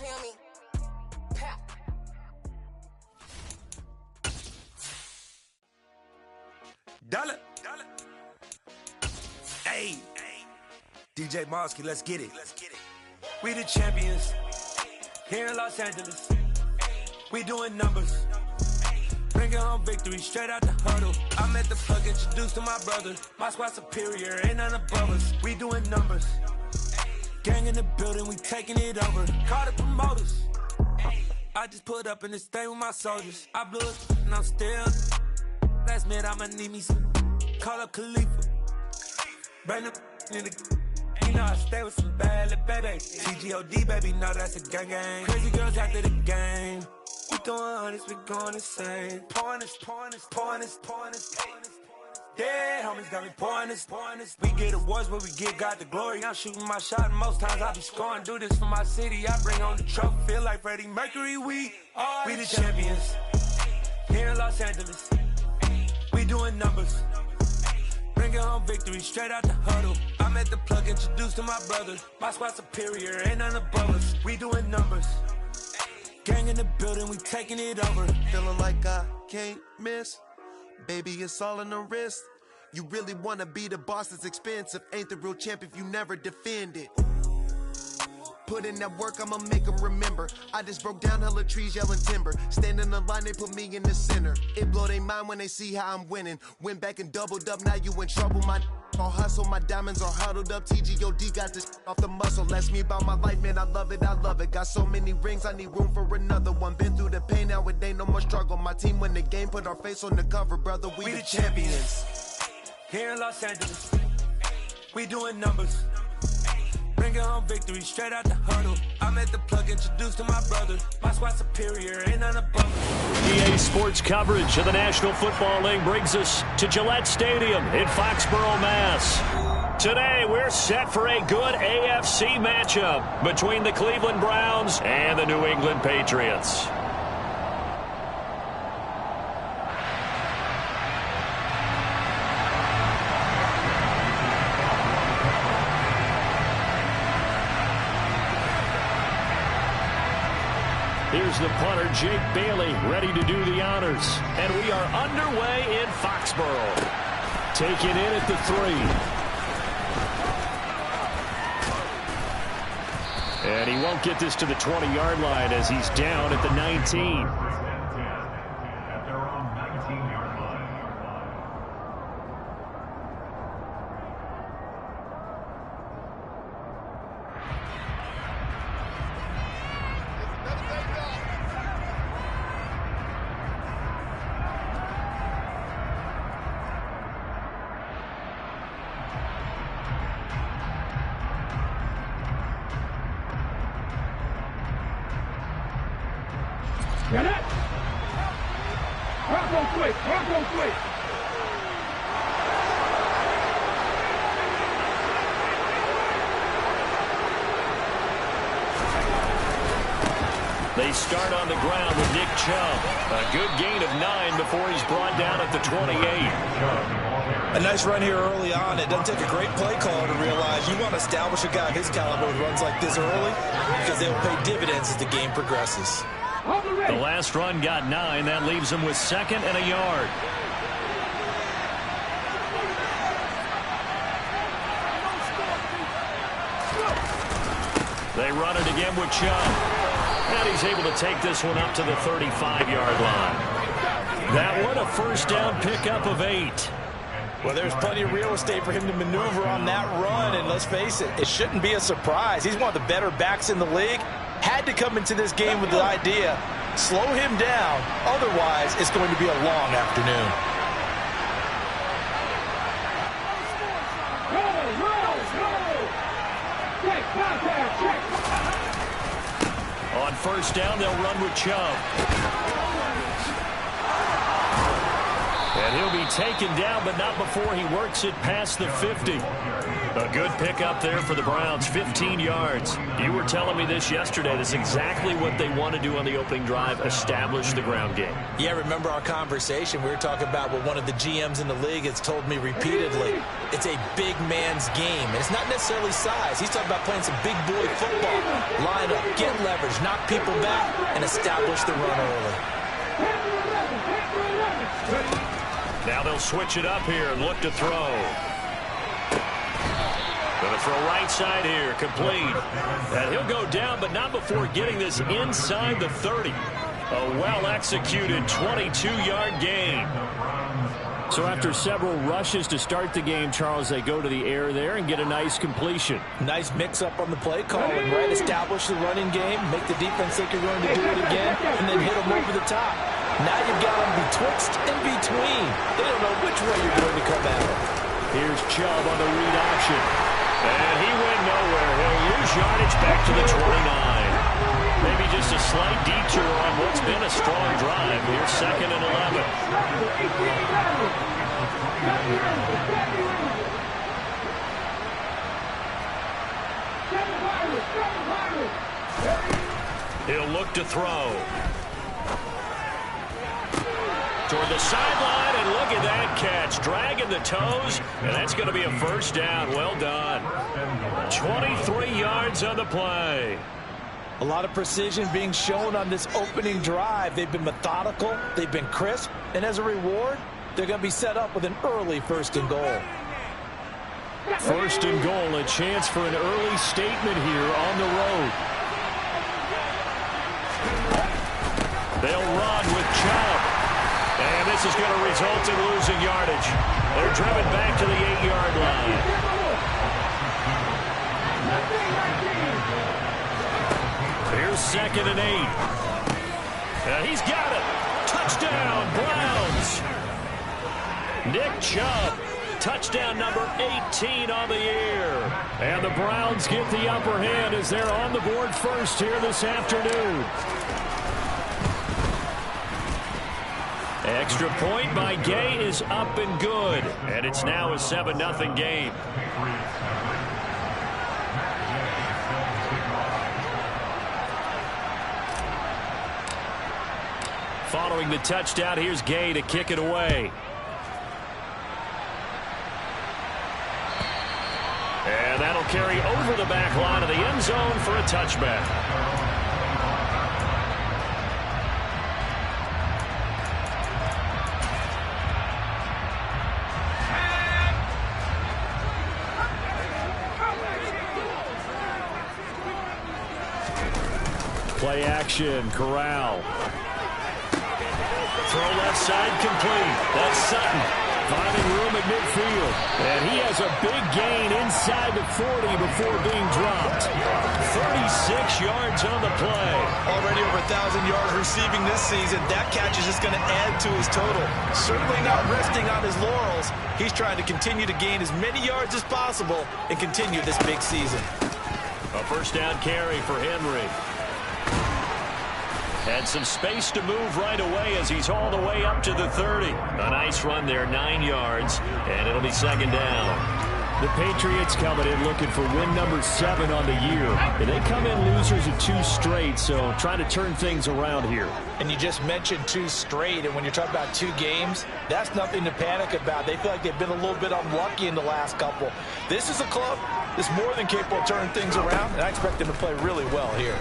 feel me? Pow. Dollar. Hey. DJ Mosky, let's get it. We the champions. Here in Los Angeles. We doing numbers. Bringing home victory straight out the huddle. I'm at the plug, introduced to my brother. My squad superior, ain't none above us. We doing numbers. Gang in the building, we taking it over. Call the promoters. I just put up in this thing with my soldiers. I blew it and I'm still. Last minute I'ma need me some. Call up Khalifa. Bring them in the. You know I stay with some bad little baby. TGOD baby, know that's a gang gang. Crazy girls after the game. We doing hundreds, we going insane. Pouring this. Dead homies got me pouring this. We get awards, but we get God the glory. I'm shooting my shot, and most times I be scoring. Do this for my city, I bring on the trophy. Feel like Freddie Mercury, we the champions. Here in Los Angeles, we doing numbers. Bringing home victory straight out the huddle. I'm at the plug, introduced to my brother. My squad superior, ain't none above us. We doing numbers. Gang in the building, we taking it over. Feeling like I can't miss. Baby, it's all in the wrist. You really wanna be the boss, it's expensive. Ain't the real champ if you never defend it. Put in that work, I'ma make them remember. I just broke down hella trees, yelling timber. Stand in the line, they put me in the center. It blow their mind when they see how I'm winning. Went back and doubled up, now you in trouble. My all hustle, my diamonds are huddled up. TGOD got this off the muscle. Ask me about my life, man, I love it. Got so many rings, I need room for another one. Been through the pain, now it ain't no more struggle. My team win the game, put our face on the cover, brother. We the champions. Here in Los Angeles, we doing numbers. Bringing home victory straight out the huddle. I'm at the plug, introduced to my brother. My squad superior, ain't none above us. EA Sports coverage of the National Football League brings us to Gillette Stadium in Foxborough, Mass. Today, we're set for a good AFC matchup between the Cleveland Browns and the New England Patriots. Here's the punter, Jake Bailey, ready to do the honors. And we are underway in Foxborough. Taking in at the 3. And he won't get this to the 20-yard line as he's down at the 19. Get it! Rock quick! They start on the ground with Nick Chubb. A good gain of 9 before he's brought down at the 28. A nice run here early on. It doesn't take a great play caller to realize you want to establish a guy of his caliber who runs like this early because they will pay dividends as the game progresses. The last run got 9. That leaves him with 2nd and a yard. They run it again with Chubb. And he's able to take this one up to the 35-yard line. That one a first down pickup of 8. Well, there's plenty of real estate for him to maneuver on that run. And let's face it, it shouldn't be a surprise. He's one of the better backs in the league. Had to come into this game with the idea, slow him down. Otherwise, it's going to be a long afternoon. On first down, they'll run with Chubb. And he'll be taken down, but not before he works it past the 50. A good pickup there for the Browns, 15 yards. You were telling me this yesterday. That's exactly what they want to do on the opening drive, establish the ground game. Yeah, remember our conversation? We were talking about what one of the GMs in the league has told me repeatedly. It's a big man's game. And it's not necessarily size. He's talking about playing some big boy football. Line up, get leverage, knock people back, and establish the run early. Now they'll switch it up here and look to throw. Going to throw right side here, complete. And he'll go down, but not before getting this inside the 30. A well-executed 22-yard gain. So after several rushes to start the game, Charles, they go to the air there and get a nice completion. Nice mix-up on the play calling, right? Establish the running game, make the defense think you're going to do it again, and then hit them over the top. Now you've got them betwixt and between. They don't know which way you're going to come at them. Here's Chubb on the read option. And he went nowhere. He'll lose yardage back to the 29. Maybe just a slight detour on what's been a strong drive. Here's 2nd and 11. He'll look to throw. Toward the sideline, and look at that catch. Dragging the toes, and that's going to be a first down. Well done. 23 yards on the play. A lot of precision being shown on this opening drive. They've been methodical, they've been crisp, and as a reward, they're going to be set up with an early 1st and goal. 1st and goal, a chance for an early statement here on the road. They'll run with Chubb. And this is going to result in losing yardage. They're driven back to the 8-yard line. Here's 2nd and 8. He's got it. Touchdown, Browns. Nick Chubb, touchdown number 18 on the year. And the Browns get the upper hand as they're on the board first here this afternoon. Extra point by Gay is up and good. And it's now a 7-0 game. Following the touchdown, here's Gay to kick it away. And that'll carry over the back line of the end zone for a touchback. Play action, Corral. Throw left side complete. That's Sutton finding room at midfield. And he has a big gain inside the 40 before being dropped. 36 yards on the play. Already over 1,000 yards receiving this season. That catch is just going to add to his total. Certainly not resting on his laurels. He's trying to continue to gain as many yards as possible and continue this big season. A first down carry for Henry. And some space to move right away as he's all the way up to the 30. A nice run there, 9 yards, and it'll be 2nd down. The Patriots coming in looking for win number 7 on the year. And they come in losers of 2 straight, so trying to turn things around here. And you just mentioned 2 straight, and when you're talking about 2 games, that's nothing to panic about. They feel like they've been a little bit unlucky in the last couple. This is a club that's more than capable of turning things around, and I expect them to play really well here.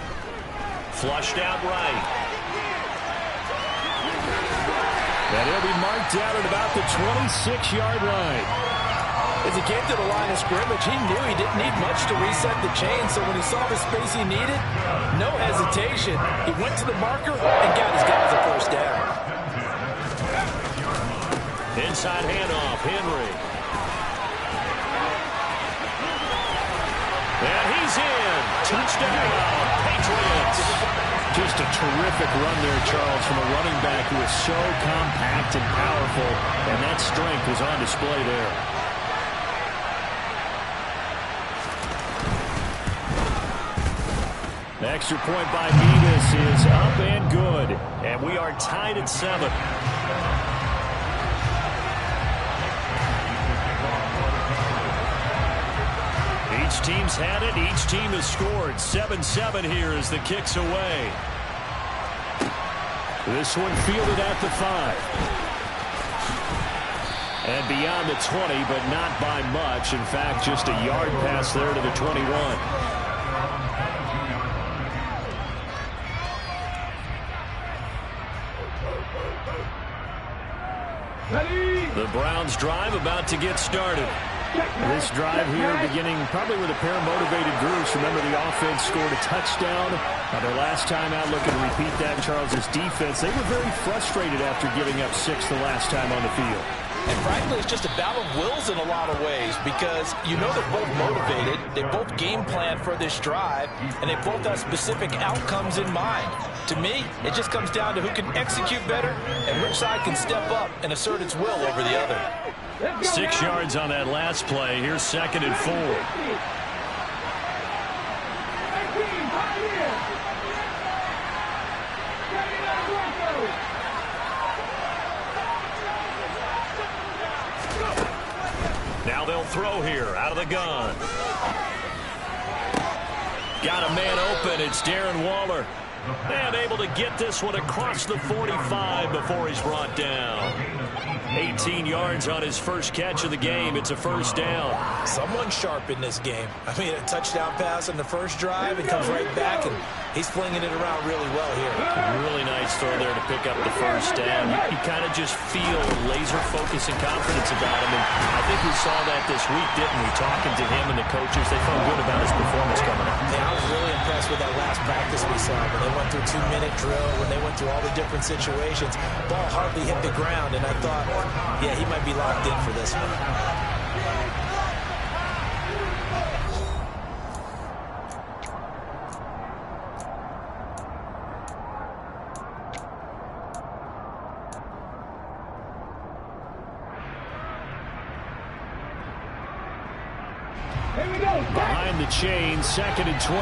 Flushed out right. And he'll be marked down at about the 26-yard line. As he came to the line of scrimmage, he knew he didn't need much to reset the chain, so when he saw the space he needed, no hesitation. He went to the marker and got his guys a first down. Inside handoff, Henry. And he's in. Touchdown, Patriots. Just a terrific run there, Charles, from a running back who is so compact and powerful, and that strength was on display there. The extra point by Mevis is up and good, and we are tied at 7. Each team's had it. Each team has scored. 7-7 here as the kick's away. This one fielded at the 5. And beyond the 20, but not by much. In fact, just a yard pass there to the 21. The Browns drive about to get started. This drive here beginning probably with a pair of motivated groups. Remember, the offense scored a touchdown. Their last time out, looking to repeat that. Charles' defense, they were very frustrated after giving up 6 the last time on the field. And frankly, it's just a battle of wills in a lot of ways because you know they're both motivated. They both game plan for this drive, and they both have specific outcomes in mind. To me, it just comes down to who can execute better and which side can step up and assert its will over the other. 6 yards on that last play. Here's 2nd and 4. Now they'll throw here out of the gun. Got a man open. It's Darren Waller. And able to get this one across the 45 before he's brought down. 18 yards on his first catch of the game. It's a first down. Someone sharp in this game. I mean, a touchdown pass on the first drive and comes right back, and he's flinging it around really well here. Really nice throw there to pick up the first down. You kind of just feel laser focus and confidence about him, and I think we saw that this week, didn't we? Talking to him and the coaches, they felt good about his performance coming up. Yeah, I was really impressed with that last practice we saw. When they went through a 2-minute drill, when they went through all the different situations, ball hardly hit the ground, and I thought, yeah, he might be locked in for this one. Behind the chain, 2nd and 12.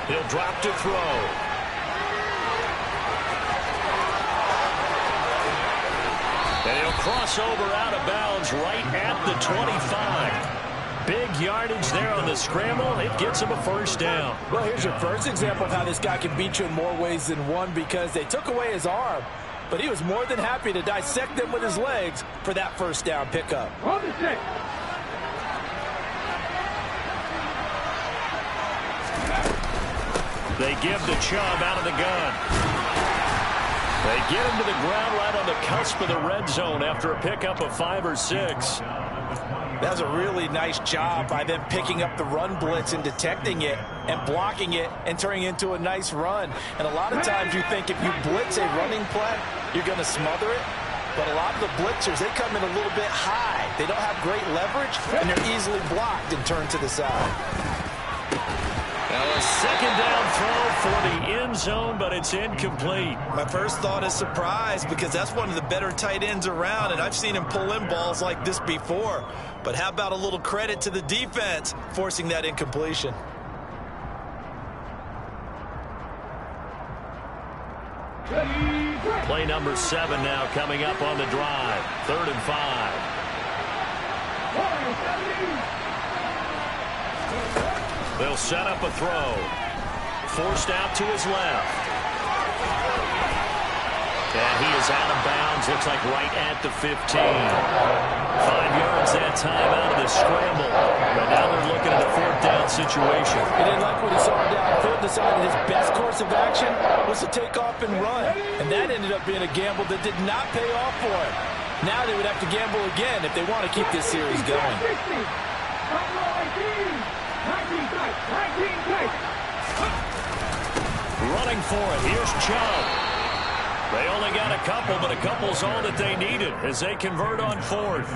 He'll drop to throw. And he'll cross over out of bounds right at the 25. Big yardage there on the scramble. It gets him a first down. Well, here's your first example of how this guy can beat you in more ways than one, because they took away his arm, but he was more than happy to dissect them with his legs for that first down pickup. They give to Chubb out of the gun. They get him to the ground right on the cusp of the red zone after a pickup of 5 or 6. That was a really nice job by them picking up the run blitz and detecting it and blocking it and turning it into a nice run. And a lot of times you think if you blitz a running play, you're going to smother it. But a lot of the blitzers, they come in a little bit high. They don't have great leverage, and they're easily blocked and turned to the side. Now a 2nd down throw for the end zone, but it's incomplete. My first thought is surprise, because that's one of the better tight ends around, and I've seen him pull in balls like this before. But how about a little credit to the defense forcing that incompletion? Play number 7 now coming up on the drive. 3rd and 5. They'll set up a throw. Forced out to his left. And he is out of bounds. Looks like right at the 15. 5 yards that time out of the scramble. But now they're looking at a 4th down situation. He didn't like what he saw downfield. Decided his best course of action was to take off and run. And that ended up being a gamble that did not pay off for him. Now they would have to gamble again if they want to keep this series going. Running for it. Here's Chubb. They only got a couple, but a couple's all that they needed as they convert on 4th.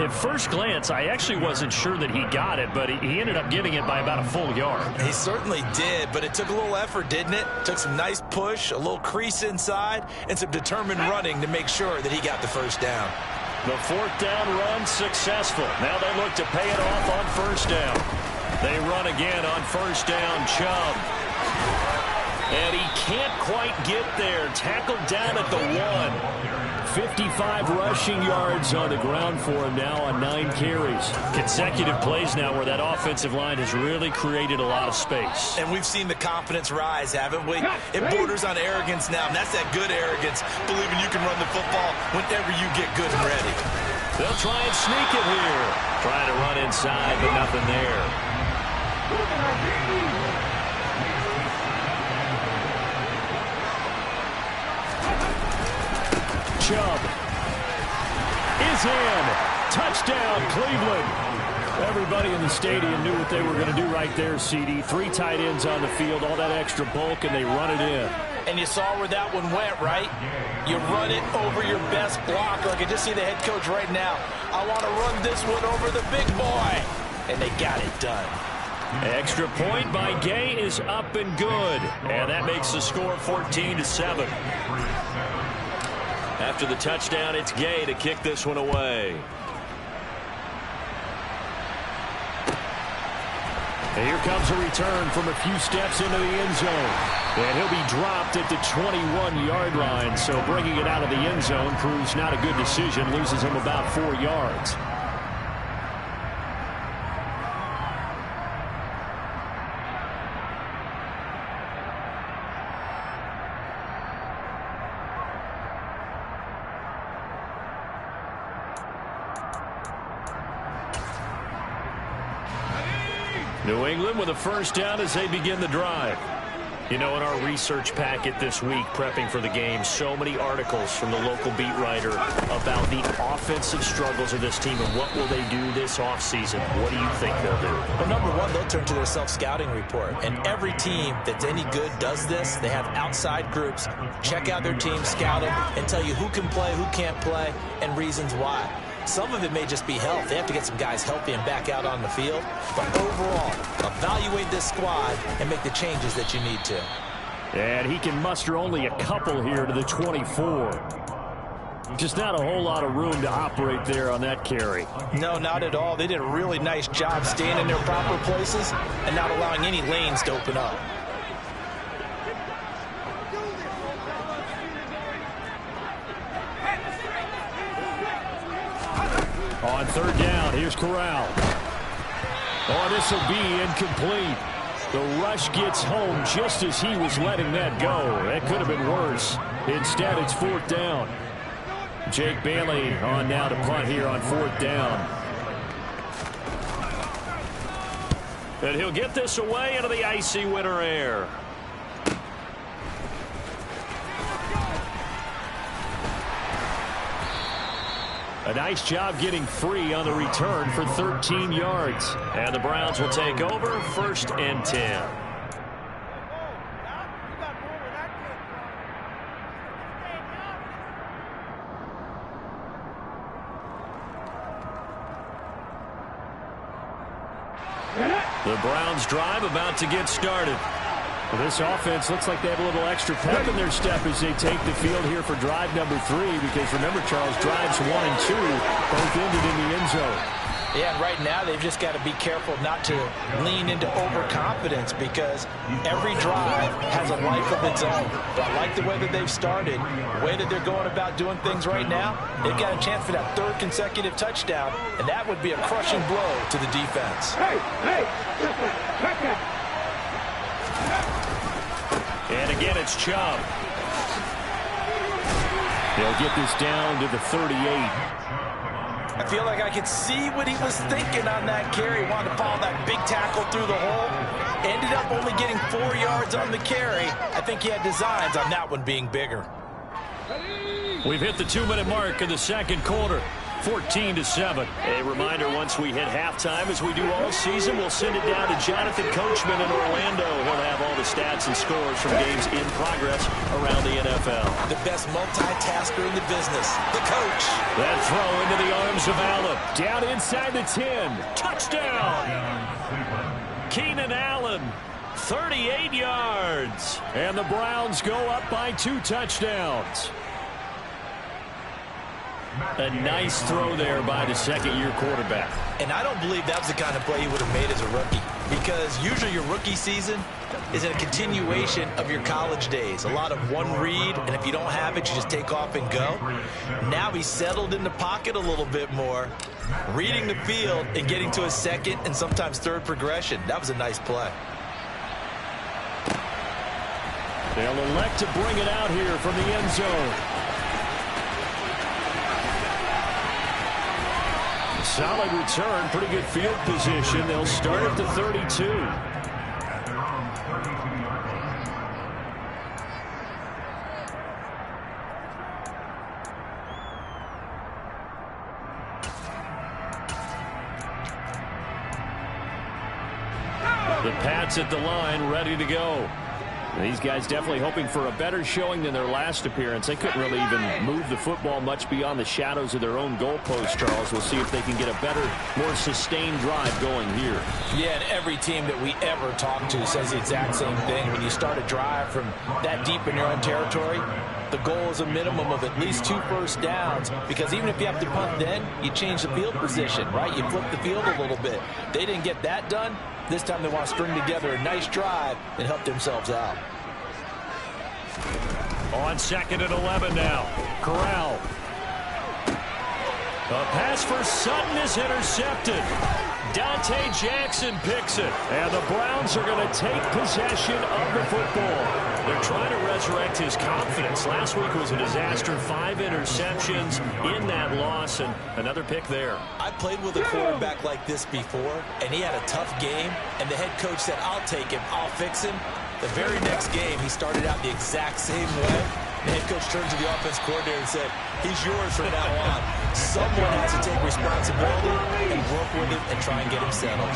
At first glance, I actually wasn't sure that he got it, but he ended up getting it by about a full yard. He certainly did, but it took a little effort, didn't it? Took some nice push, a little crease inside, and some determined running to make sure that he got the first down. The 4th down run successful. Now they look to pay it off on 1st down. They run again on 1st down. Chubb. And he can't quite get there. Tackled down at the 1. 55 rushing yards on the ground for him now on 9 carries. Consecutive plays now where that offensive line has really created a lot of space. And we've seen the confidence rise, haven't we? It borders on arrogance now, and that's that good arrogance, believing you can run the football whenever you get good and ready. They'll try and sneak it here. Trying to run inside, but nothing there. Chubb is in. Touchdown, Cleveland. Everybody in the stadium knew what they were going to do right there, CD. 3 tight ends on the field, all that extra bulk, and they run it in. And you saw where that one went, right? You run it over your best blocker. I can just see the head coach right now. I want to run this one over the big boy. And they got it done. Extra point by Gay is up and good. And that makes the score 14-7. After the touchdown, it's Gay to kick this one away. And here comes a return from a few steps into the end zone. And he'll be dropped at the 21-yard line. So bringing it out of the end zone proves not a good decision. Loses him about 4 yards. New England with a first down as they begin the drive. You know, in our research packet this week, prepping for the game, so many articles from the local beat writer about the offensive struggles of this team and what will they do this offseason. What do you think they'll do? Well, number one, they'll turn to their self-scouting report. And every team that's any good does this. They have outside groups. Check out their team, scout them, and tell you who can play, who can't play, and reasons why. Some of it may just be health. They have to get some guys healthy and back out on the field. But overall, evaluate this squad and make the changes that you need to. And he can muster only a couple here to the 24. Just not a whole lot of room to operate there on that carry. No, not at all. They did a really nice job staying in their proper places and not allowing any lanes to open up. On third down, here's Corral. Oh, this will be incomplete. The rush gets home just as he was letting that go. That could have been worse. Instead, it's 4th down. Jake Bailey on now to punt here on 4th down. And he'll get this away into the icy winter air. A nice job getting free on the return for 13 yards. And the Browns will take over 1st and 10. The Browns drive about to get started. Well, this offense looks like they have a little extra pep in their step as they take the field here for drive number 3. Because remember, Charles, drives 1 and 2 both ended in the end zone. Yeah, and right now they've just got to be careful not to lean into overconfidence because every drive has a life of its own. But I like the way that they've started, the way that they're going about doing things right now. They've got a chance for that 3rd consecutive touchdown, and that would be a crushing blow to the defense. And again, it's Chubb. They'll get this down to the 38. I feel like I could see what he was thinking on that carry. He wanted to follow that big tackle through the hole. Ended up only getting 4 yards on the carry. I think he had designs on that one being bigger. We've hit the 2-minute mark in the 2nd quarter. 14-7. A reminder, once we hit halftime, as we do all season, we'll send it down to Jonathan Coachman in Orlando. He'll have all the stats and scores from games in progress around the NFL. The best multitasker in the business, the coach. That throw into the arms of Allen. Down inside the 10. Touchdown! Keenan Allen, 38 yards. And the Browns go up by 2 touchdowns. A nice throw there by the second-year quarterback. And I don't believe that was the kind of play he would have made as a rookie, because usually your rookie season is a continuation of your college days. A lot of one read, and if you don't have it, you just take off and go. Now he's settled in the pocket a little bit more, reading the field and getting to a second and sometimes third progression. That was a nice play. They'll elect to bring it out here from the end zone. Solid return, pretty good field position. They'll start at the 32. The Pats at the line, ready to go. These guys definitely hoping for a better showing than their last appearance. They couldn't really even move the football much beyond the shadows of their own goalpost, Charles. We'll see if they can get a better, more sustained drive going here. Yeah, and every team that we ever talk to says the exact same thing. When you start a drive from that deep in your own territory, the goal is a minimum of at least 2 first downs, because even if you have to punt then, you change the field position, right? You flip the field a little bit. They didn't get that done. This time they want to string together a nice drive and help themselves out. On 2nd and 11 now. Corral. A pass for Sutton is intercepted. Dante Jackson picks it. And the Browns are going to take possession of the football. They're trying to resurrect his confidence. Last week was a disaster. 5 interceptions in that loss, and another pick there. I played with a quarterback like this before, and he had a tough game, and the head coach said, I'll take him, I'll fix him. The very next game, he started out the exact same way. The head coach turned to the offense coordinator and said, he's yours from now on. Someone has to take responsibility and work with him and try and get him settled.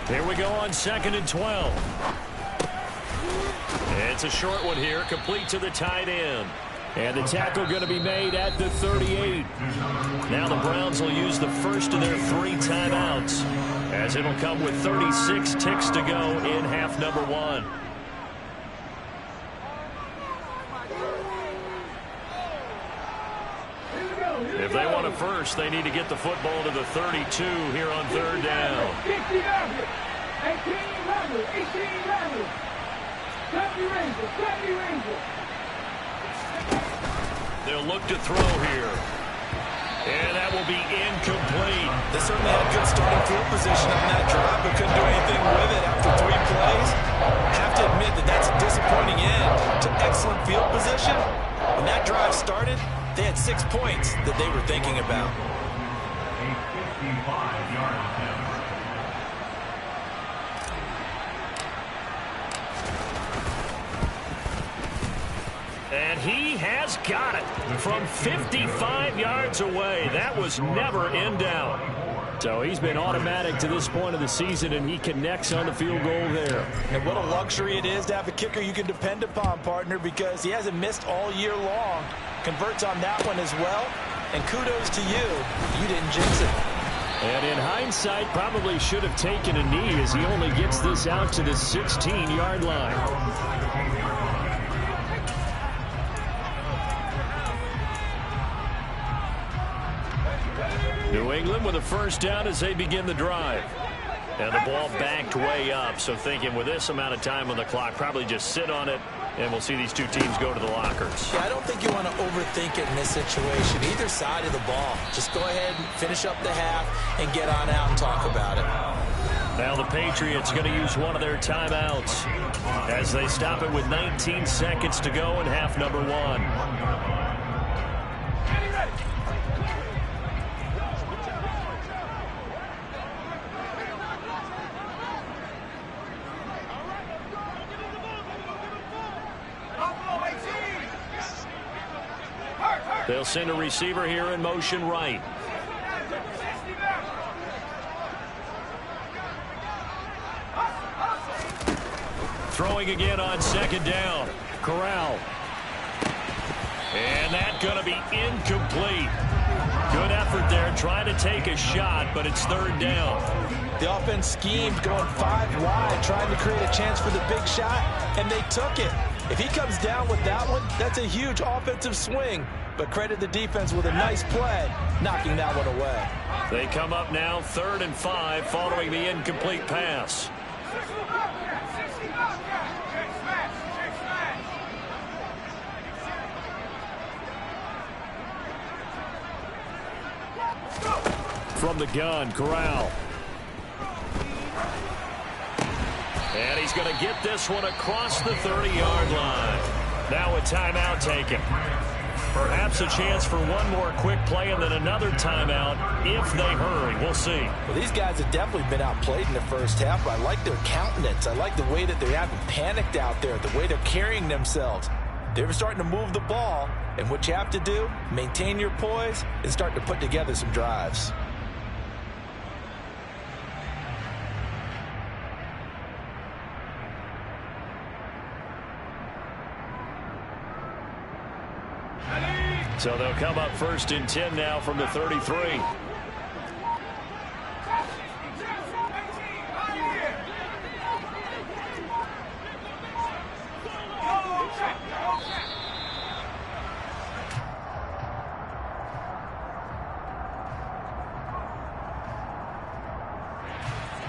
Here we go on 2nd and 12. It's a short one here, complete to the tight end. And the tackle going to be made at the 38. Now the Browns will use the first of their 3 timeouts, as it'll come with 36 ticks to go in half number 1. If they want a first, they need to get the football to the 32 here on 3rd down. 18 They'll look to throw here. And that will be incomplete. They certainly had good starting field position on that drive, but couldn't do anything with it after 3 plays. I have to admit that that's a disappointing end to excellent field position. When that drive started, they had 6 points that they were thinking about. And he has got it from 55 yards away. That was never in doubt. So he's been automatic to this point of the season, and he connects on the field goal there. And what a luxury it is to have a kicker you can depend upon, partner, because he hasn't missed all year long. Converts on that one as well. And kudos to you. You didn't jinx it. And in hindsight, probably should have taken a knee, as he only gets this out to the 16-yard line. New England with a first down as they begin the drive. And the ball backed way up, so thinking with this amount of time on the clock, probably just sit on it, and we'll see these 2 teams go to the lockers. Yeah, I don't think you want to overthink it in this situation. Either side of the ball. Just go ahead and finish up the half and get on out and talk about it. Now the Patriots going to use one of their timeouts as they stop it with 19 seconds to go in half number 1. They'll send a receiver here in motion right. Throwing again on 2nd down. Corral. And that's going to be incomplete. Good effort there, trying to take a shot, but it's 3rd down. The offense schemed going 5 wide, trying to create a chance for the big shot, and they took it. If he comes down with that one, that's a huge offensive swing. But credit the defense with a nice play, knocking that one away. They come up now 3rd and 5 following the incomplete pass. From the gun, Corral. And he's going to get this one across the 30-yard line. Now a timeout taken. Perhaps a chance for one more quick play and then another timeout if they hurry. We'll see. Well, these guys have definitely been outplayed in the first half, but I like their countenance. I like the way that they haven't panicked out there, the way they're carrying themselves. They're starting to move the ball, and what you have to do, maintain your poise and start to put together some drives. So they'll come up 1st and 10 now from the 33.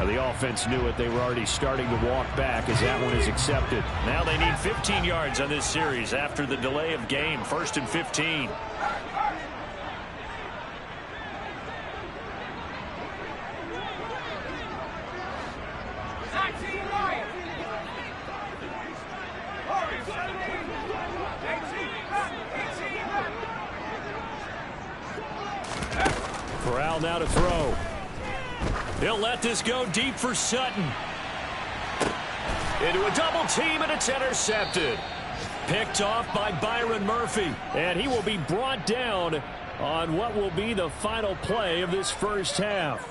The offense knew it. They were already starting to walk back as that one is accepted. Now they need 15 yards on this series after the delay of game. 1st and 15. Corral now to throw. He'll let this go deep for Sutton. Into a double team, and it's intercepted. Picked off by Byron Murphy. And he will be brought down on what will be the final play of this first half.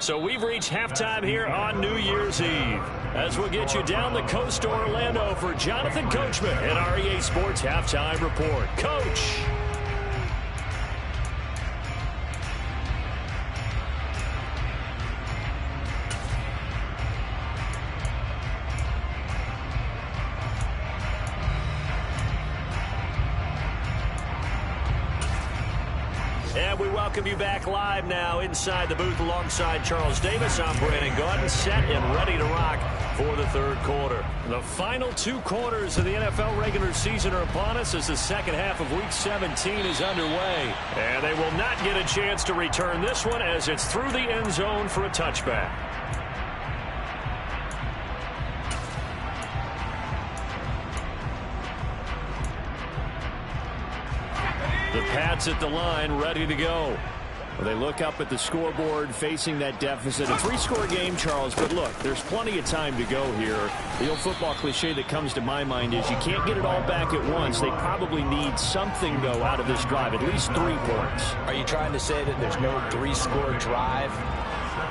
So we've reached halftime here on New Year's Eve. As we'll get you down the coast to Orlando for Jonathan Coachman at our EA Sports Halftime Report. Coach. And we welcome you back live now inside the booth alongside Charles Davis. I'm Brandon Gaudin, set and ready to rock for the third quarter. The final 2 quarters of the NFL regular season are upon us as the second half of Week 17 is underway. And they will not get a chance to return this one as it's through the end zone for a touchback. The Pats at the line, ready to go. Well, they look up at the scoreboard, facing that deficit. A 3-score game, Charles, but look, there's plenty of time to go here. The old football cliche that comes to my mind is you can't get it all back at once. They probably need something, though, out of this drive, at least 3 points. Are you trying to say that there's no 3-score drive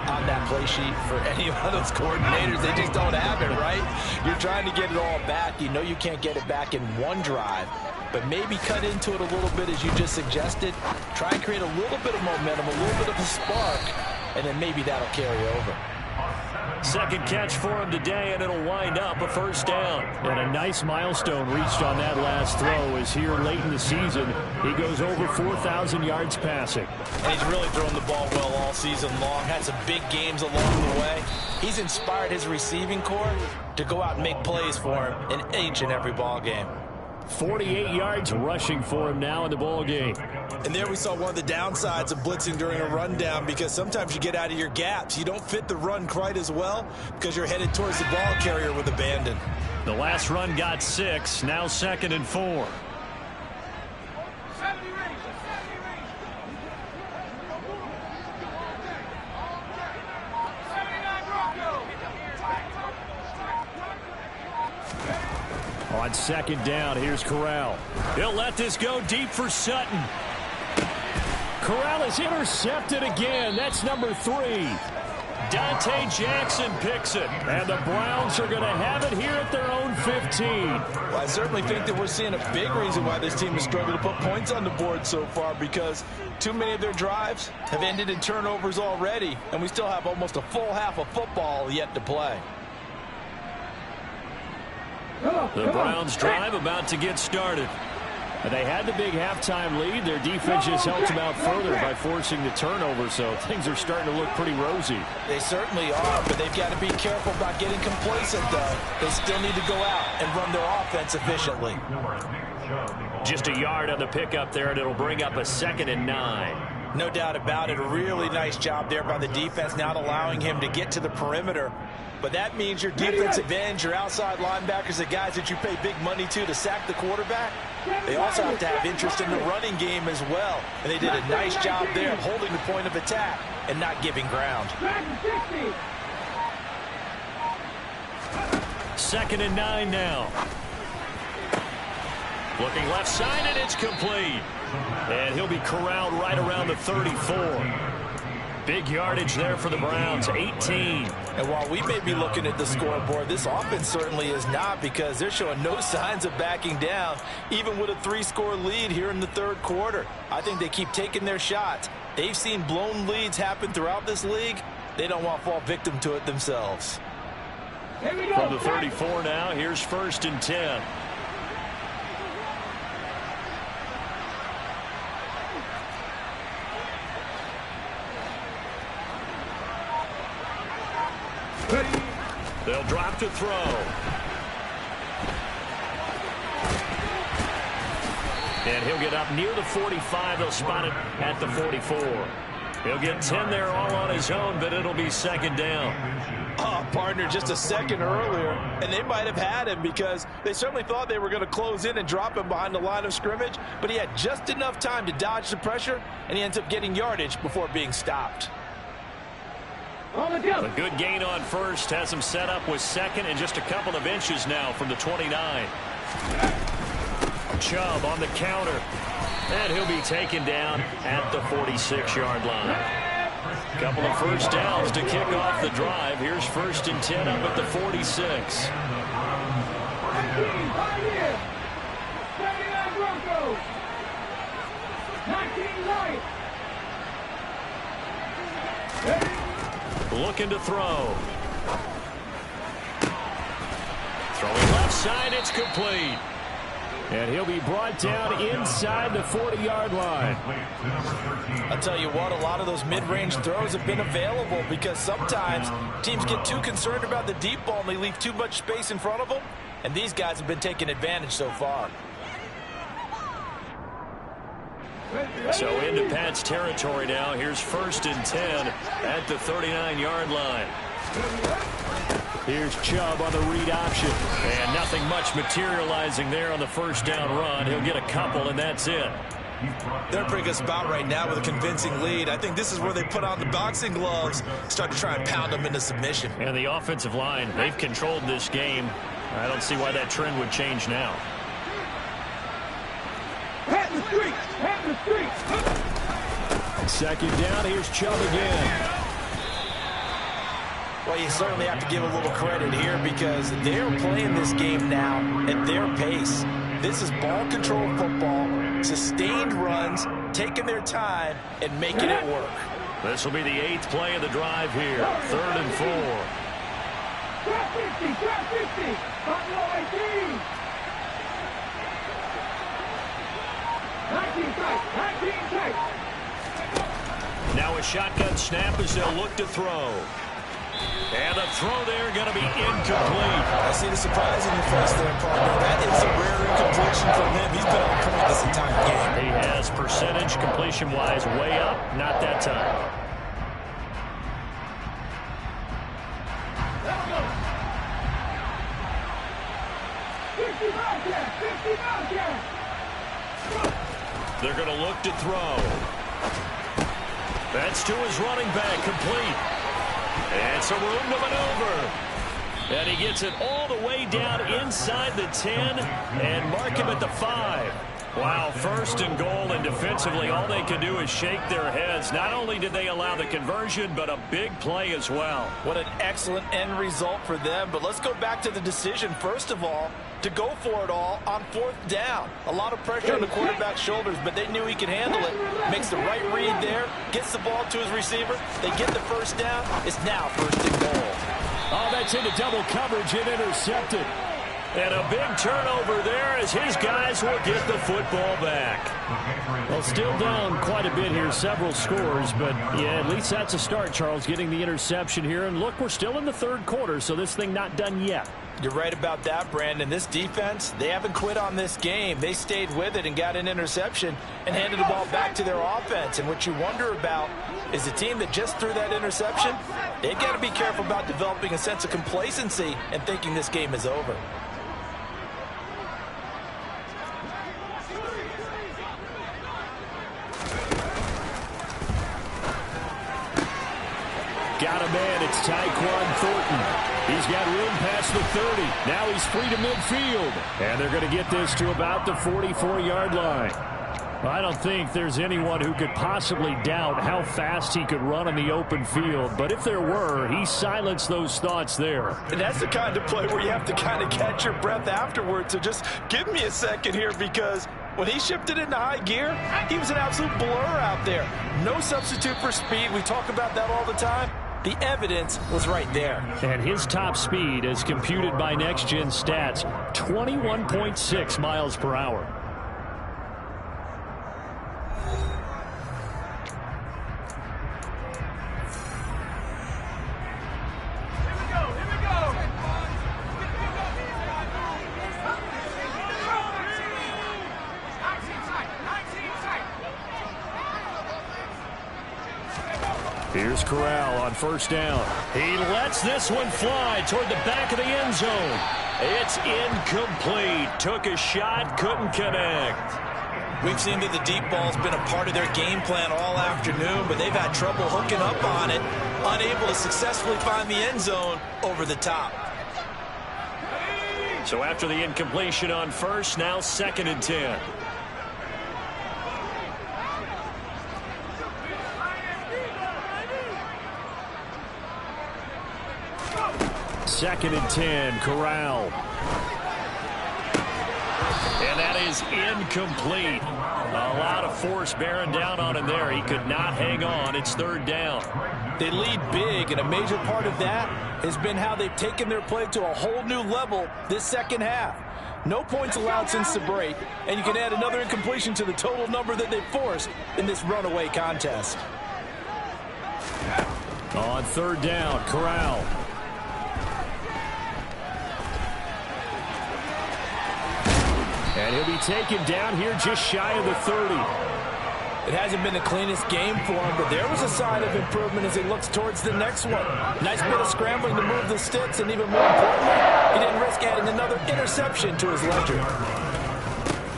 on that play sheet for any of those coordinators? They just don't have it, right? You're trying to get it all back. You know you can't get it back in one drive. But maybe cut into it a little bit as you just suggested. Try and create a little bit of momentum, a little bit of a spark, and then maybe that'll carry over. Second catch for him today, and it'll wind up a first down. And a nice milestone reached on that last throw as here late in the season, he goes over 4,000 yards passing. And he's really thrown the ball well all season long. Had some big games along the way. He's inspired his receiving corps to go out and make plays for him in each and every ball game. 48 yards rushing for him now in the ball game. And there we saw one of the downsides of blitzing during a rundown, because sometimes you get out of your gaps. You don't fit the run quite as well because you're headed towards the ball carrier with abandon. The last run got 6, now 2nd and 4. On 2nd down, here's Corral. He'll let this go deep for Sutton. Corral is intercepted again. That's number 3. Dante Jackson picks it, and the Browns are going to have it here at their own 15. Well, I certainly think that we're seeing a big reason why this team has struggled to put points on the board so far, because too many of their drives have ended in turnovers already, and we still have almost a full half of football yet to play. The Browns drive about to get started. They had the big halftime lead. Their defense just helped them out further by forcing the turnover, so things are starting to look pretty rosy. They certainly are, but they've got to be careful about getting complacent, though. They still need to go out and run their offense efficiently. Just a yard on the pickup there, and it'll bring up a 2nd and 9. No doubt about it. A really nice job there by the defense, not allowing him to get to the perimeter. But that means your defensive ends, your outside linebackers, the guys that you pay big money to sack the quarterback, they also have to have interest in the running game as well. And they did a nice job there of holding the point of attack and not giving ground. 2nd and 9 now. Looking left side, and it's complete. And he'll be corralled right around the 34. Big yardage there for the Browns, 18. And while we may be looking at the scoreboard, this offense certainly is not, because they're showing no signs of backing down, even with a 3-score lead here in the third quarter. I think they keep taking their shots. They've seen blown leads happen throughout this league. They don't want to fall victim to it themselves. From the 34 now, here's 1st and 10. They'll drop to throw. And he'll get up near the 45. They'll spot it at the 44. He'll get 10 there all on his own, but it'll be 2nd down. Oh, partner, just a second earlier, and they might have had him, because they certainly thought they were going to close in and drop him behind the line of scrimmage, but he had just enough time to dodge the pressure, and he ends up getting yardage before being stopped. A good gain on 1st, has him set up with 2nd and just a couple of inches now from the 29. Chubb on the counter, and he'll be taken down at the 46-yard line. Couple of 1st downs to kick off the drive. Here's 1st and 10 up at the 46. Looking to throw. Throwing left side, it's complete. And he'll be brought down inside the 40-yard line. I'll tell you what, a lot of those mid-range throws have been available, because sometimes teams get too concerned about the deep ball and they leave too much space in front of them, and these guys have been taking advantage so far. So into Pat's territory now. Here's 1st and 10 at the 39-yard line. Here's Chubb on the read option. And nothing much materializing there on the 1st down run. He'll get a couple, and that's it. They're in a pretty good spot right now with a convincing lead. I think this is where they put on the boxing gloves, start to try and pound them into submission. And the offensive line, they've controlled this game. I don't see why that trend would change now. Pat the street! Pat the street! 2nd down, here's Chubb again. Well, you certainly have to give a little credit here, because they're playing this game now at their pace. This is ball control football, sustained runs, taking their time, and making it work. This will be the 8th play of the drive here. 3rd and 4. Drop 50! Drop 50! Buffalo 18! 19 tight! 19 tight! Now a shotgun snap as they'll look to throw. And the throw there going to be incomplete. I see the surprise in your face there, partner. That is a rare incompletion from him. He's been on point this entire game. He has percentage completion-wise way up. Not that time. They're going to look to throw. That's to his running back, complete. And some room to maneuver. And he gets it all the way down inside the 10 and mark him at the 5. Wow, first and goal, and defensively all they could do is shake their heads. Not only did they allow the conversion, but a big play as well. What an excellent end result for them. But let's go back to the decision, first of all, to go for it all on 4th down. A lot of pressure on the quarterback's shoulders, but they knew he could handle it. Makes the right read there, gets the ball to his receiver. They get the first down. It's now 1st and goal. Oh, that's into double coverage and intercepted. And a big turnover there as his guys will get the football back. Well, still down quite a bit here, several scores, but yeah, at least that's a start, Charles, getting the interception here. And look, we're still in the 3rd quarter, so this thing not done yet. You're right about that, Brandon. This defense, they haven't quit on this game. They stayed with it and got an interception and handed the ball back to their offense. And what you wonder about is the team that just threw that interception, they've got to be careful about developing a sense of complacency and thinking this game is over. Got a man, it's Tyquan Thornton. He's got room past the 30. Now he's free to midfield. And they're going to get this to about the 44-yard line. I don't think there's anyone who could possibly doubt how fast he could run on the open field. But if there were, he silenced those thoughts there. And that's the kind of play where you have to kind of catch your breath afterwards. So just give me a second here, because when he shifted into high gear, he was an absolute blur out there. No substitute for speed. We talk about that all the time. The evidence was right there. And his top speed, as computed by Next Gen Stats, 21.6 miles per hour. Here's Corral on 1st down. He lets this one fly toward the back of the end zone. It's incomplete. Took a shot, couldn't connect. We've seen that the deep ball's been a part of their game plan all afternoon, but they've had trouble hooking up on it, unable to successfully find the end zone over the top. So after the incompletion on 1st, now 2nd and 10. 2nd and 10, Corral. And that is incomplete. A lot of force bearing down on him there. He could not hang on. It's 3rd down. They lead big, and a major part of that has been how they've taken their play to a whole new level this second half. No points allowed since the break, and you can add another incompletion to the total number that they've forced in this runaway contest. On 3rd down, Corral. And he'll be taken down here just shy of the 30. It hasn't been the cleanest game for him, but there was a sign of improvement as he looks towards the next one. Nice bit of scrambling to move the sticks, and even more importantly, he didn't risk adding another interception to his ledger.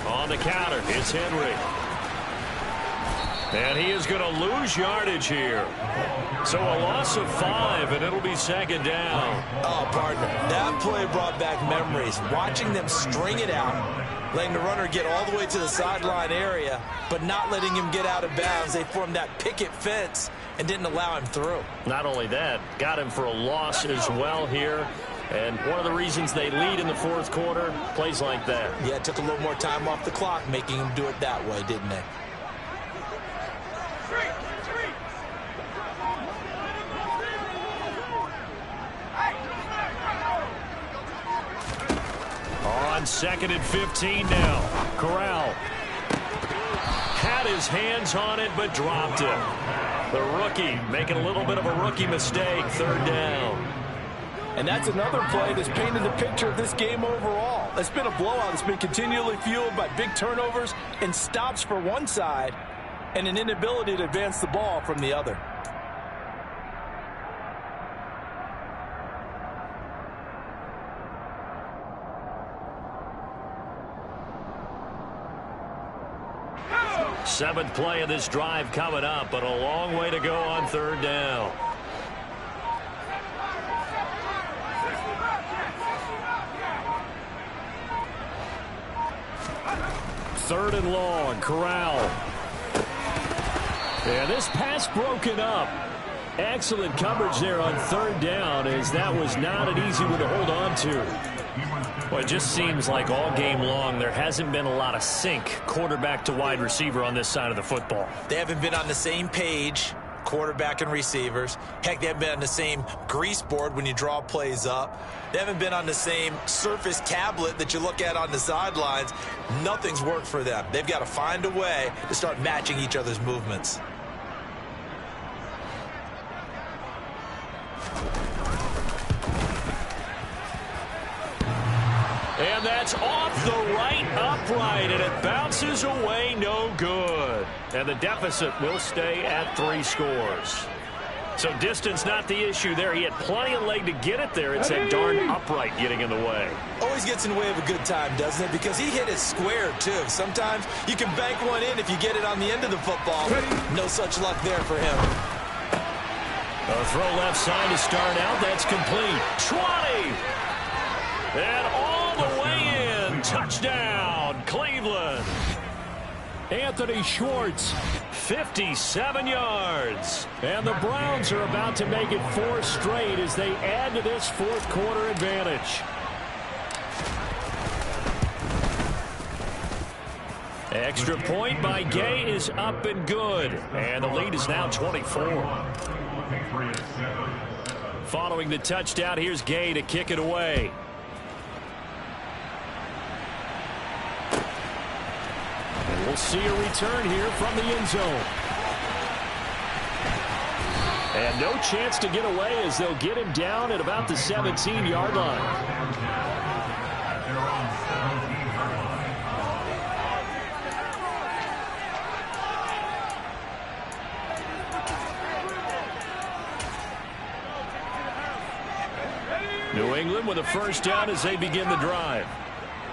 On the counter, it's Henry. And he is going to lose yardage here. So a loss of 5, and it'll be 2nd down. Oh, partner, that play brought back memories. Watching them string it out, letting the runner get all the way to the sideline area, but not letting him get out of bounds. They formed that picket fence and didn't allow him through. Not only that, got him for a loss as well here. And one of the reasons they lead in the 4th quarter, plays like that. Yeah, it took a little more time off the clock, making him do it that way, didn't they? On 2nd and 15 now. Corral had his hands on it, but dropped it. The rookie making a little bit of a rookie mistake. 3rd down. And that's another play that's painted the picture of this game overall. It's been a blowout that's been continually fueled by big turnovers and stops for one side and an inability to advance the ball from the other. Seventh play of this drive coming up, but a long way to go on 3rd down. 3rd and long. Corral. And this pass broken up. Excellent coverage there on 3rd down, as that was not an easy one to hold on to. Well, it just seems like all game long there hasn't been a lot of sync quarterback to wide receiver on this side of the football. They haven't been on the same page, quarterback and receivers. Heck, they haven't been on the same grease board when you draw plays up. They haven't been on the same Surface tablet that you look at on the sidelines. Nothing's worked for them. They've got to find a way to start matching each other's movements. And that's off the right upright, and it bounces away, no good. And the deficit will stay at 3 scores. So distance not the issue there. He had plenty of leg to get it there. It's that darn upright getting in the way. Always gets in the way of a good time, doesn't it? Because he hit it square, too. Sometimes you can bank one in if you get it on the end of the football. No such luck there for him. A throw left side to start out. That's complete. 20! And all the way in. Touchdown, Cleveland. Anthony Schwartz. 57 yards. And the Browns are about to make it 4 straight as they add to this 4th quarter advantage. Extra point by Gay is up and good. And the lead is now 24. Following the touchdown, here's Gay to kick it away. And we'll see a return here from the end zone. And no chance to get away as they'll get him down at about the 17-yard line. New England with a first down as they begin the drive.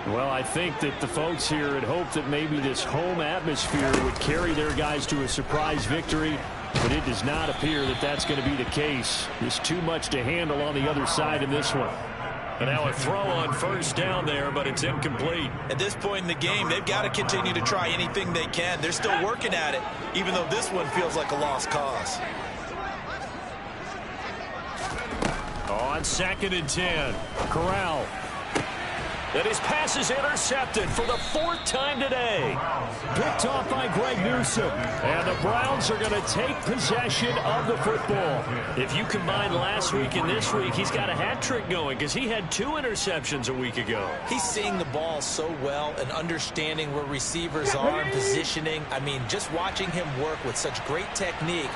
Well, I think that the folks here had hoped that maybe this home atmosphere would carry their guys to a surprise victory, but it does not appear that that's going to be the case. There's too much to handle on the other side in this one. And now a throw on first down there, but it's incomplete. At this point in the game, they've got to continue to try anything they can. They're still working at it, even though this one feels like a lost cause. On 2nd and 10, Corral. And his pass is intercepted for the 4th time today. Picked off by Greg Newsome. And the Browns are going to take possession of the football. If you combine last week and this week, he's got a hat trick going because he had 2 interceptions a week ago. He's seeing the ball so well and understanding where receivers are and positioning. I mean, just watching him work with such great technique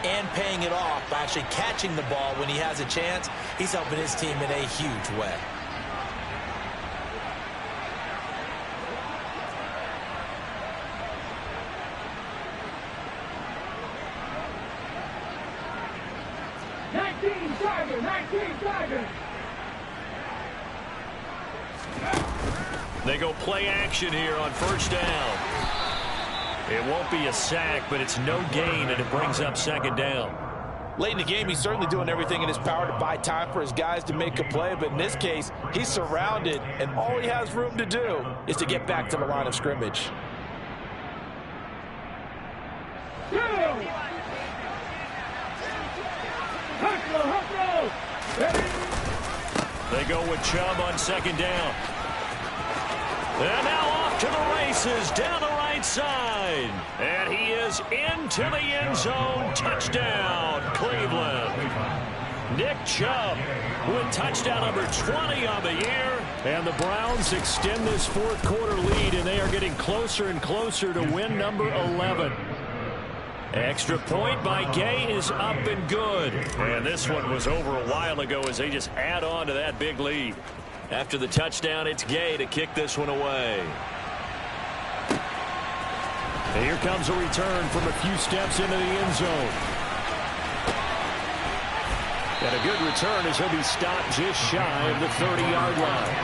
and paying it off by actually catching the ball when he has a chance, he's helping his team in a huge way. They go play action here on first down. It won't be a sack, but it's no gain, and it brings up 2nd down. Late in the game, he's certainly doing everything in his power to buy time for his guys to make a play, but in this case, he's surrounded, and all he has room to do is to get back to the line of scrimmage. They go with Chubb on 2nd down. And now off to the races down the right side. And he is into the end zone. Touchdown, Cleveland. Nick Chubb with touchdown number 20 on the year. And the Browns extend this 4th quarter lead, and they are getting closer and closer to win number 11. Extra point by Gay is up and good. And this one was over a while ago as they just add on to that big lead. After the touchdown, it's Gay to kick this one away. And here comes a return from a few steps into the end zone. And a good return as he'll be stopped just shy of the 30-yard line.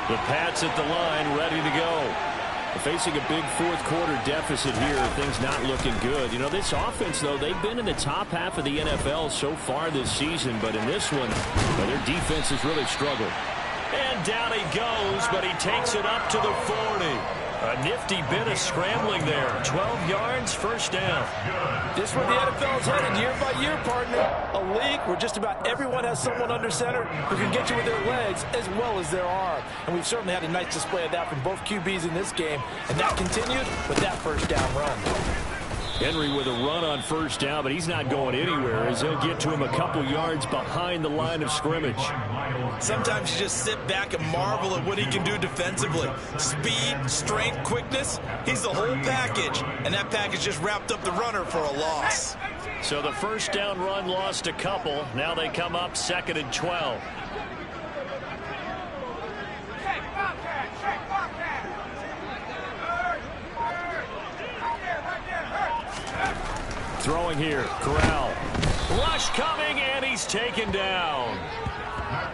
The Pats at the line, ready to go. Facing a big fourth-quarter deficit here, things not looking good. You know, this offense, though, they've been in the top half of the NFL so far this season, but in this one, well, their defense has really struggled. And down he goes, but he takes it up to the 40. A nifty bit of scrambling there. 12 yards, first down. This is where the NFL is headed year by year, partner. A league where just about everyone has someone under center who can get you with their legs as well as their arm. And we've certainly had a nice display of that from both QBs in this game. And that continued with that first down run. Henry with a run on first down, but he's not going anywhere as they'll get to him a couple yards behind the line of scrimmage. Sometimes you just sit back and marvel at what he can do defensively. Speed, strength, quickness, he's the whole package. And that package just wrapped up the runner for a loss. So the first down run lost a couple. Now they come up 2nd and 12. Throwing here, Corral. Rush coming, and he's taken down.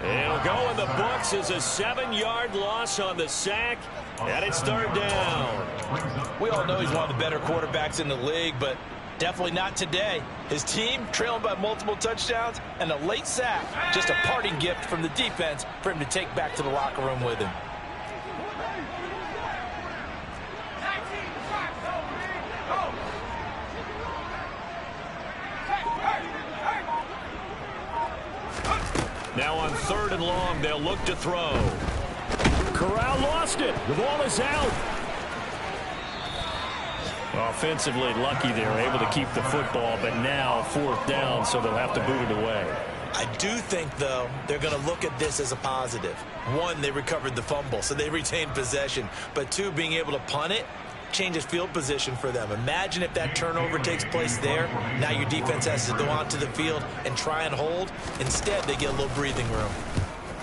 It'll go in the books as a 7-yard loss on the sack, and it's 3rd down. We all know he's one of the better quarterbacks in the league, but definitely not today. His team trailing by multiple touchdowns, and a late sack, just a parting gift from the defense for him to take back to the locker room with him. Now on 3rd and long, they'll look to throw. Corral lost it. The ball is out. Offensively lucky they were able to keep the football, but now 4th down, so they'll have to boot it away. I do think, though, they're going to look at this as a positive. 1, they recovered the fumble, so they retained possession. But 2, being able to punt it changes field position for them. Imagine if that turnover takes place there. Now your defense has to go onto the field and try and hold. Instead, they get a little breathing room.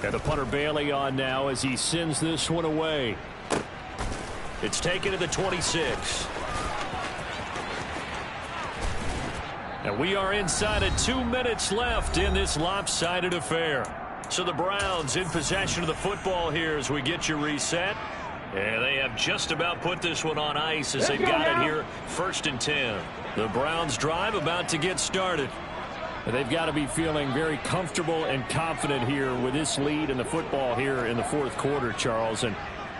And the punter Bailey on now as he sends this one away. It's taken to the 26. And we are inside of 2 minutes left in this lopsided affair. So the Browns in possession of the football here as we get you reset. And they have just about put this one on ice as they've got it here, 1st and 10. The Browns drive about to get started. They've got to be feeling very comfortable and confident here with this lead in the football here in the 4th quarter, Charles. And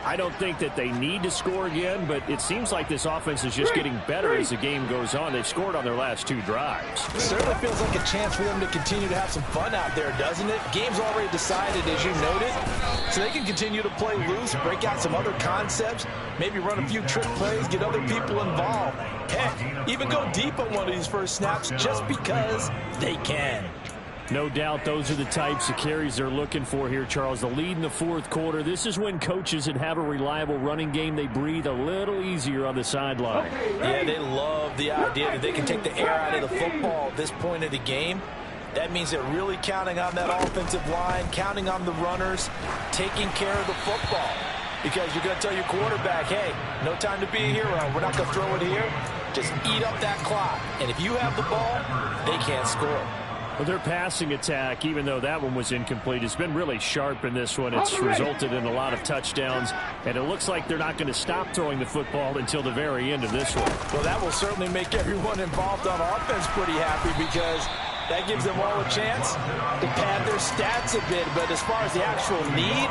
I don't think that they need to score again, but it seems like this offense is just getting better as the game goes on. They've scored on their last 2 drives. It certainly feels like a chance for them to continue to have some fun out there, doesn't it? Game's already decided, as you noted, so they can continue to play loose, break out some other concepts, maybe run a few trick plays, get other people involved. Heck, even go deep on one of these first snaps just because they can. No doubt those are the types of carries they're looking for here, Charles. The lead in the 4th quarter. This is when coaches that have a reliable running game, they breathe a little easier on the sideline. Yeah, they love the idea that they can take the air out of the football at this point of the game. That means they're really counting on that offensive line, counting on the runners, taking care of the football. Because you're going to tell your quarterback, hey, no time to be a hero. We're not going to throw it here. Just eat up that clock. And if you have the ball, they can't score. Well, their passing attack, even though that one was incomplete, has been really sharp in this one. It's resulted in a lot of touchdowns, and it looks like they're not going to stop throwing the football until the very end of this one. Well, that will certainly make everyone involved on offense pretty happy because that gives them all a chance to pad their stats a bit. But as far as the actual need,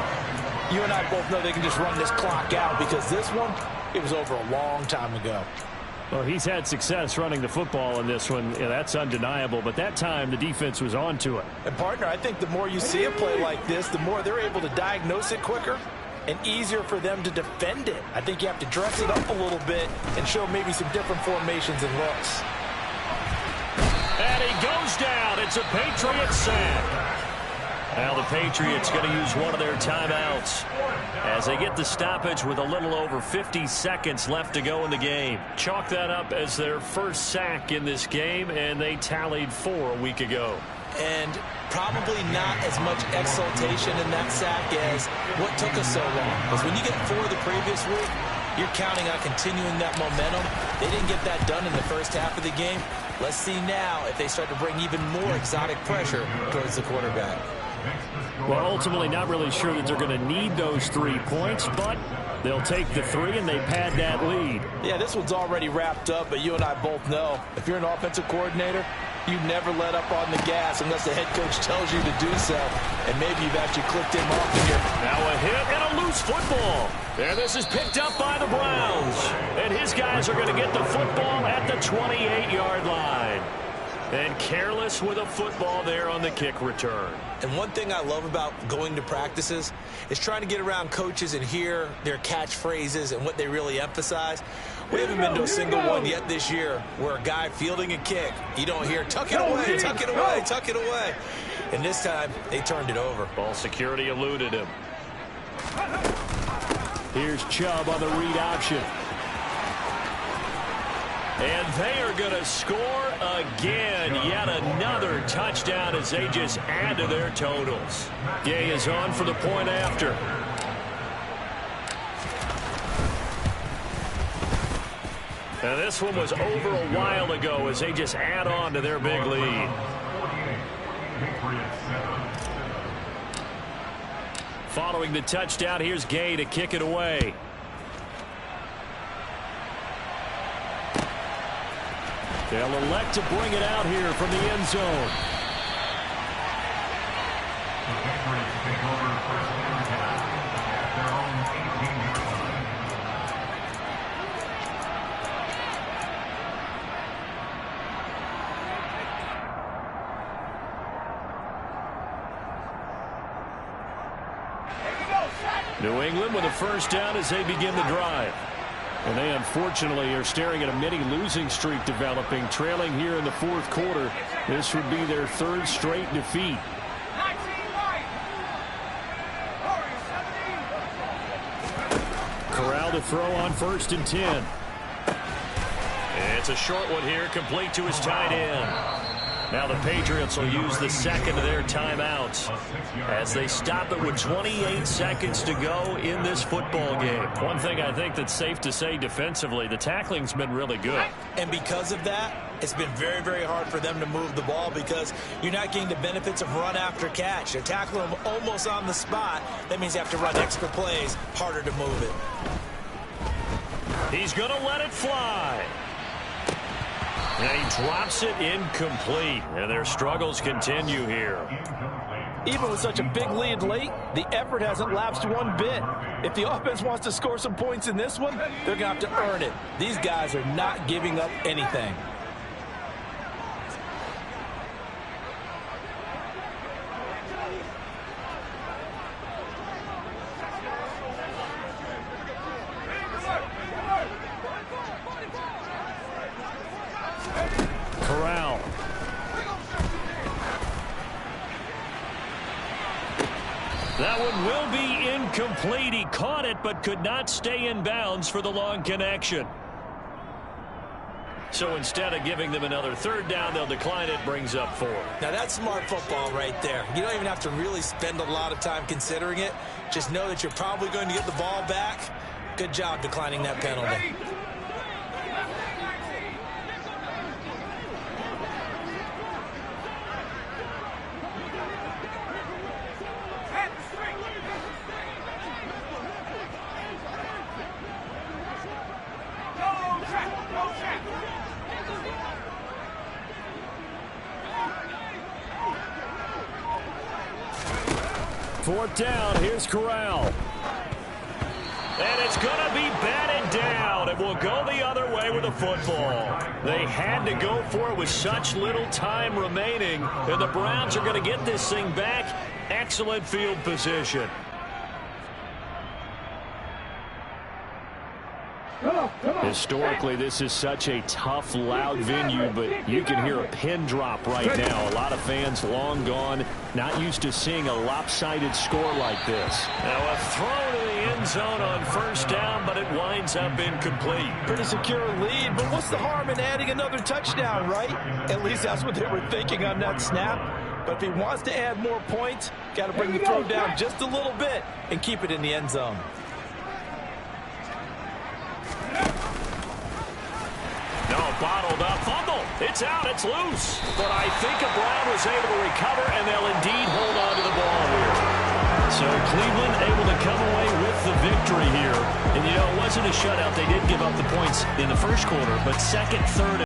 you and I both know they can just run this clock out because this one, it was over a long time ago. Well, he's had success running the football in this one. Yeah, that's undeniable. But that time, the defense was on to it. And, partner, I think the more you see a play like this, the more they're able to diagnose it quicker and easier for them to defend it. I think you have to dress it up a little bit and show maybe some different formations and looks. And he goes down. It's a Patriots sack. Now the Patriots going to use one of their timeouts as they get the stoppage with a little over 50 seconds left to go in the game. Chalk that up as their first sack in this game, and they tallied 4 a week ago. And probably not as much exultation in that sack as what took us so long. Because when you get 4 the previous week, you're counting on continuing that momentum. They didn't get that done in the first half of the game. Let's see now if they start to bring even more exotic pressure towards the quarterback. Well, ultimately not really sure that they're going to need those 3 points, but They'll take the 3, and they pad that lead. Yeah, this one's already wrapped up, but you and I both know if you're an offensive coordinator, you never let up on the gas unless the head coach tells you to do so. And maybe you've actually clicked him off here. Now a hit and a loose football. And this is picked up by the Browns. And his guys are going to get the football at the 28-yard line. And careless with a football there on the kick return. And one thing I love about going to practices is trying to get around coaches and hear their catchphrases and what they really emphasize. We haven't been to a single one yet this year where a guy fielding a kick, you don't hear, tuck it away, tuck it away, tuck it away. And this time, they turned it over. Ball security eluded him. Here's Chubb on the read option. And they are going to score again. Yet another touchdown as they just add to their totals. Gay is on for the point after. Now this one was over a while ago as they just add on to their big lead. Following the touchdown, here's Gay to kick it away. They'll elect to bring it out here from the end zone. New England with a first down as they begin the drive. And they unfortunately are staring at a mini losing streak developing, trailing here in the fourth quarter. This would be their 3rd straight defeat. Corral to throw on 1st and 10. It's a short one here, complete to his tight end. Now the Patriots will use the second of their timeouts as they stop it with 28 seconds to go in this football game. One thing I think that's safe to say defensively, the tackling's been really good. And because of that, it's been very, very hard for them to move the ball because you're not getting the benefits of run after catch. They're tackling them almost on the spot. That means you have to run extra plays, harder to move it. He's going to let it fly. And he drops it incomplete. And their struggles continue here. Even with such a big lead late, the effort hasn't lapsed one bit. If the offense wants to score some points in this one, they're going to have to earn it. These guys are not giving up anything. Corral. That one will be incomplete. He caught it but could not stay in bounds for the long connection. So instead of giving them another 3rd down, they'll decline it. Brings up 4. Now that's smart football right there. You don't even have to really spend a lot of time considering it. Just know that you're probably going to get the ball back. Good job declining that penalty. Fourth down, here's Corral. And it's going to be batted down. It will go the other way with the football. They had to go for it with such little time remaining. And the Browns are going to get this thing back. Excellent field position. Historically, this is such a tough, loud venue, but you can hear a pin drop right now. A lot of fans long gone, not used to seeing a lopsided score like this. Now a throw to the end zone on 1st down, but it winds up incomplete. Pretty secure lead, but what's the harm in adding another touchdown, right? At least that's what they were thinking on that snap. But if he wants to add more points, got to bring the throw down just a little bit and keep it in the end zone. No, bottled up, fumble. It's out, it's loose. But I think a Brown was able to recover, and they'll indeed hold on to the ball here. So Cleveland able to come away with the victory here. And, you know, it wasn't a shutout. They did give up the points in the first quarter, but second, third,